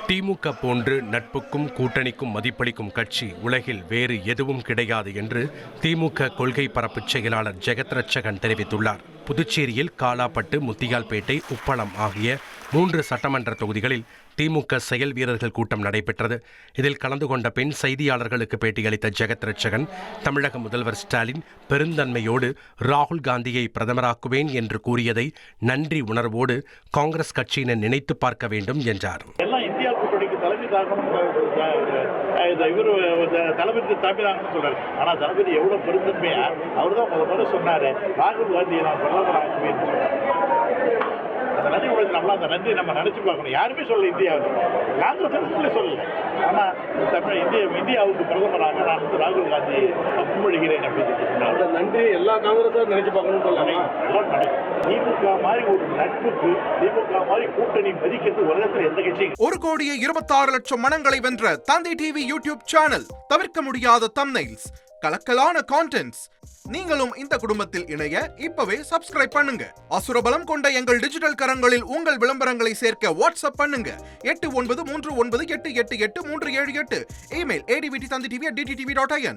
திமுக போன்று நட்புக்கும் கூட்டணிக்கும் மதிப்பளிக்கும் கட்சி உலகில் வேறு எதுவும் கிடையாது என்று திமுக கொள்கை பரப்பு செயலாளர் ஜெகத் ரட்சகன் தெரிவித்துள்ளார். புதுச்சேரியில் காலாப்பட்டு, முத்தியால்பேட்டை, உப்பளம் ஆகிய 3 சட்டமன்ற தொகுதிகளில் திமுக செயல் வீரர்கள் கூட்டம் நடைபெற்றது. இதில் கலந்து கொண்ட பின் செய்தியாளர்களுக்கு பேட்டியளித்த ஜெகத் ரட்சகன், தமிழக முதல்வர் ஸ்டாலின் பெருந்தன்மையோடு ராகுல் காந்தியை பிரதமராக்குவேன் என்று கூறியதை நன்றி உணர்வோடு காங்கிரஸ் கட்சியினர் நினைத்து பார்க்க வேண்டும் என்றார். இந்தியா கூட்டணிக்கு தலைமை தாக்கணும், தளபதி தலைமைதாங்கன்னு சொல்றாரு. ஆனா தளபதி எவ்வளவு பெருந்தன்மையா அவர் தான் முதல்ல சொன்னாரு, ராகுல் காந்தியை நான் பிரதமர் ஆக்குவேன். அந்த நன்றி உலகத்தில் நம்மளா அந்த நன்றி நம்ம நினைச்சு பார்க்கணும். யாருமே சொல்லல, இந்தியாவுக்கு காங்கிரஸ் சொல்லல. ஆனா இந்தியாவுக்கு பிரதமராக நான் ராகுல் காந்தி முன்மொழிகிறேன் அப்படின்னு சொன்னாங்க. நன்றி எல்லா காங்கிரஸும் நினைச்சு பார்க்கணும்னு சொல்லுவாங்க. திமுக மாதிரி ஒரு நட்புக்கு, திமுக மாதிரி கூட்டணி மதிக்கிறது உலகத்தில் எந்த கட்சியும். 1,26,00,000 மனங்களை வென்ற தந்தை டிவி யூடியூப் சேனல். தவிர்க்க முடியாத தம்ப்நெயில்ஸ், கலக்கலான கான்டென்ட்ஸ். நீங்களும் இந்த குடும்பத்தில் இணைய இப்பவே சப்ஸ்கிரைப் பண்ணுங்க. அசுரபலம் கொண்ட எங்கள் டிஜிட்டல் கரங்களில் உங்கள் விளம்பரங்களை சேர்க்க வாட்ஸ்அப் பண்ணுங்க. 8939888378. Email advttv@dttv.in.